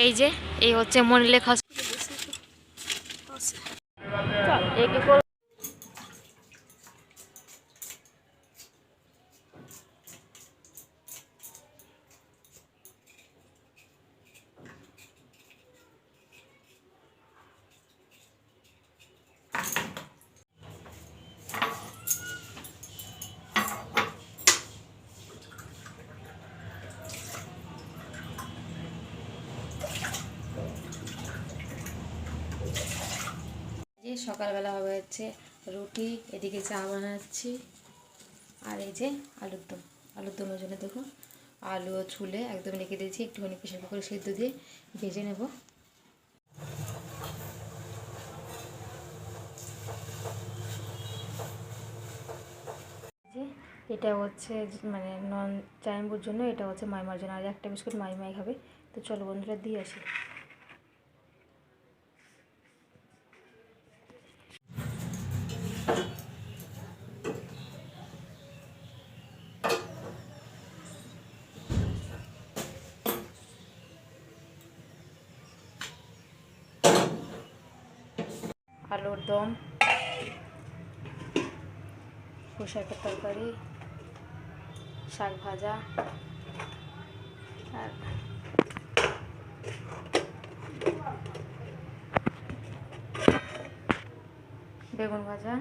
এই যে এই হচ্ছে মনিলেক হসপিটাল। যে সকালবেলা হবে হচ্ছে রুটি, এদিকে চা বানাচ্ছি, আর এই যে আলুর দমের জন্য দেখুন আলু ছুলে একদম রেখে দিয়েছি, একটুখানি প্রেসার কুকারে সিদ্ধ দিয়ে ভেজে নেব। এটা হচ্ছে মানে নন চাইম্বুর জন্য, এটা হচ্ছে মাইমার জন্য, আর একটা বিস্কুট মাই খাবে। তো চলো বন্ধুরা দিয়ে আসি। আলুর দম, পোশাকের তরকারি, শাক ভাজা, আর বেগুন ভাজা।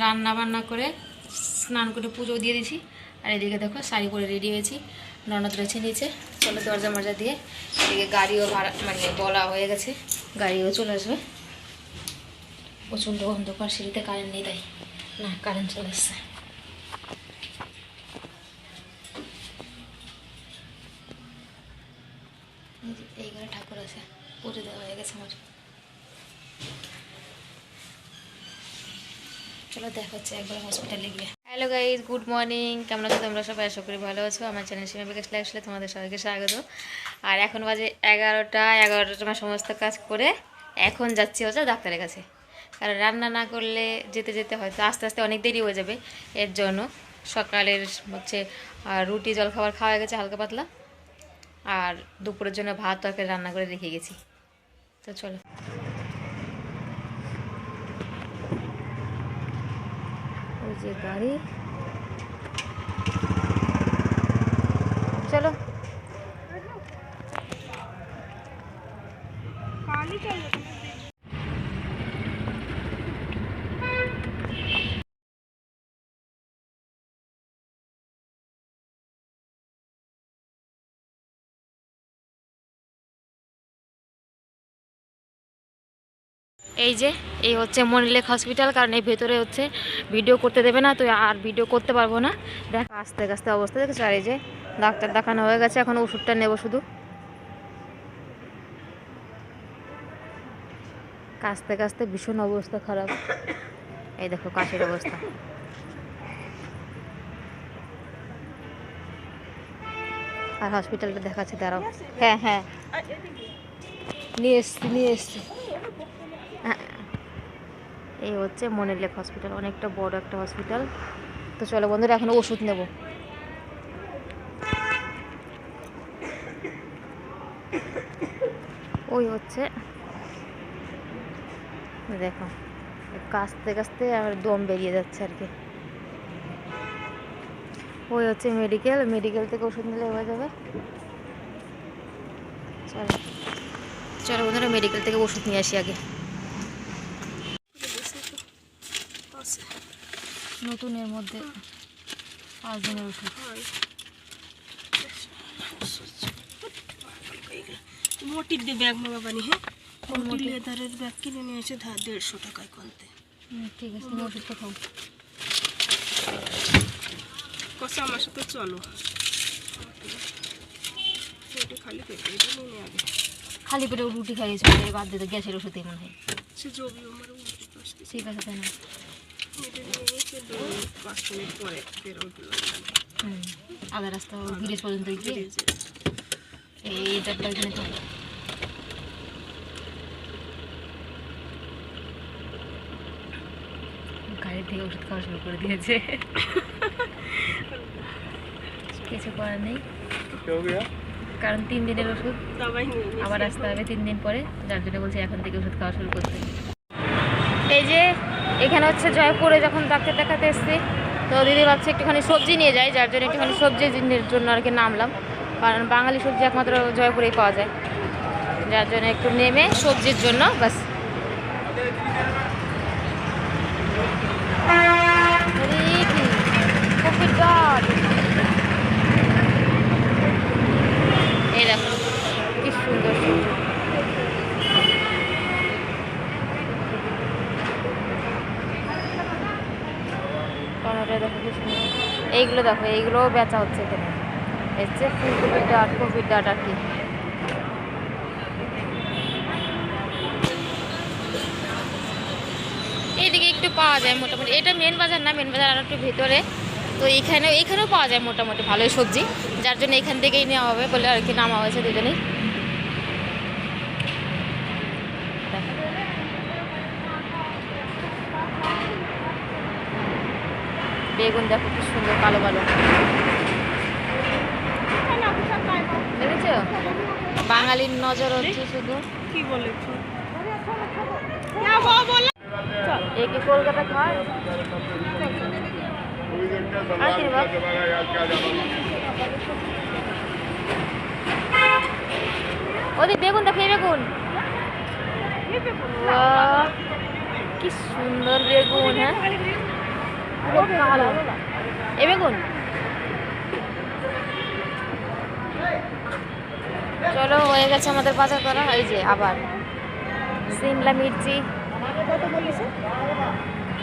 রান্না বান্না করে স্নান করে পুজো দিয়ে দিয়েছি, আর এদিকে দেখো শাড়ি পরে রেডি হয়েছি, ননদ রয়েছে নিচে। চলো দরজা মরজা দিয়ে, এদিকে গাড়িও ভাড়া মানে বলা হয়ে গেছে, গাড়িও চলে আসবে। প্রচণ্ড অন্ধকার, সিঁড়িতে কারেন্ট নেই, তাই না কারেন্ট চলে এসছে। এই ঘরে ঠাকুর আছে, পুজো দেওয়া হয়ে গেছে আমার। চলো দেখা হচ্ছে একবার হসপিটালে গিয়ে। হ্যালো গাইজ, গুড মর্নিং, কেমন আছো তোমরা সবাই? আশা করি ভালো আছো। আমার চ্যানেল সীমা বিকাশ লাইফস্টাইলে তোমাদের সবাইকে স্বাগত। আর এখন বাজে 11টার সময় সমস্ত কাজ করে এখন যাচ্ছি হচ্ছে ডাক্তারের কাছে, কারণ রান্না না করলে যেতে যেতে হয়তো আস্তে আস্তে অনেক দেরি হয়ে যাবে। এর জন্য সকালের হচ্ছে রুটি জলখাবার খাওয়া গেছে হালকা পাতলা, আর দুপুরের জন্য ভাত তরকারি রান্না করে রেখে গেছি। তো চলো ওই যে গাড়ি, চলো এই যে এই হচ্ছে মনিলেক হসপিটাল, কারণ এই ভেতরে হচ্ছে ভিডিও করতে দেবে না, তো আর ভিডিও করতে পারবো না। দেখ আস্তে আস্তে অবস্থা দেখেছো। আর এই যে ডাক্তার দেখানো হয়ে গেছে, এখন ওষুধটা নেব শুধু। কাশতে কাশতে ভীষণ অবস্থা খারাপ, এই দেখো কাশির অবস্থা। আর হসপিটালটা দেখাচ্ছে, দাঁড়াও। হ্যাঁ হ্যাঁ নিয়ে এসছি। এই হচ্ছে মনিলেক হসপিটাল, অনেকটা বড় একটা হসপিটাল। তো চলো বন্ধুরা এখন ওষুধ নেব। ওই হচ্ছে দেখো কাশতে কাশতে আমার দম বেরিয়ে যাচ্ছে আর কি। ওই হচ্ছে মেডিকেল থেকে ওষুধ নিলে হয়ে যাবে। চলো চলো বন্ধুরা মেডিকেল থেকে ওষুধ নিয়ে আসি আগে। নতুনের মধ্যে 5 দিনের ওষুধ। মোটির দিয়ে ব্যাগ মামা বানি, হ্যাঁ মোটি লেদারের ব্যাগ কিনে নিয়ে এসে 150 টাকায় কোনতে। ঠিক আছে, তুমি ওষুধটা খাও। কষা আমার সাথে চলো, খালি পেটে এটা নিয়ে আগে। খালি পেটে রুটি খাইয়েছি, বাদ দিতে গ্যাসের ওষুধই মনে হয়। সে জবি আমার উল্টে পাশে ঠিক আছে তাই না, এটা নিয়ে এসে 5 মিনিট পরে বেরোগুলো আধা রাস্তা ব্রিজ পর্যন্ত গিয়ে এই ডাক্তার এখানে তো গাড়ি থেকে ওষুধ খাওয়া শুরু করে দিয়েছে। কিছু করার নেই। কারণ 3 দিনের ওষুধ সবাই নিয়ে নিয়েছে। আবার আসতে হবে 3 দিন পরে, যার জন্য বলছি এখন থেকে ওষুধ খাওয়া শুরু করতে। এই যে এখানে হচ্ছে জয়পুরে যখন ডাক্তার দেখাতে এসেছি, তো দিদি ভাবছে একটুখানি সবজি নিয়ে যাই, যার জন্য একটুখানি সবজির জন্য আর কি নামলাম, কারণ বাঙালি সবজি একমাত্র জয়পুরেই পাওয়া যায়, যার জন্য একটু নেমে সবজির জন্য বাস। এই দেখো কি সুন্দর সবজি। টমেটো দেখো কি সুন্দর, এইগুলো দেখো এইগুলোও বেচা হচ্ছে এখানে, হচ্ছে ফুলকপির ডাট, কপির ডাট আর কি। এইদিকে একটু পাওয়া যায় মোটামুটি, এটা মেন বাজার না, মেন বাজার আর একটু ভেতরে, তো এখানেও পাওয়া যায় মোটামুটি ভালোই সবজি, যার জন্য এখান থেকেই নেওয়া হবে বলে আর কি নামা হয়েছে দুজনেই। বেগুন দেখো কি সুন্দর কালো কালো, দেখেছো? বাঙালির নজর হচ্ছে শুধু। কি বলেছো? এ কি কলকাতা খায়? আর কি রে বাপ? ওদি বেগুন দেখো, এই বেগুন, বাহ, কি সুন্দর বেগুন, হ্যাঁ পুরো কালো, এই বেগুন। চলো হয়ে গেছে আমাদের বাজার করা। এই যে আবার সিমলা মির্চি,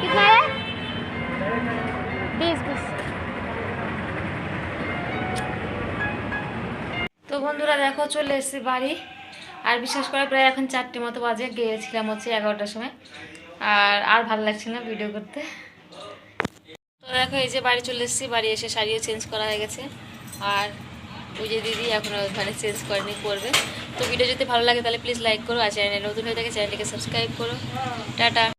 कितना है? 20। তো বন্ধুরা দেখো চলে এসেছি বাড়ি, আর বিশ্বাস করে প্রায় এখন 4টে মতো বাজে, গিয়েছিলাম হচ্ছে 11টার সময়, আর ভালো লাগছে না ভিডিও করতে। তো দেখো এই যে বাড়ি চলে এসেছি, বাড়ি এসে শাড়িও চেঞ্জ করা হয়ে গেছে, আর ওই যে দিদি এখনও ওখানে চেঞ্জ করেনি, করবে। তো ভিডিও যদি ভালো লাগে তাহলে প্লিজ লাইক করো, আর চ্যানেলে নতুন হয়ে থাকে চ্যানেলটিকে সাবস্ক্রাইব করো। টাটা।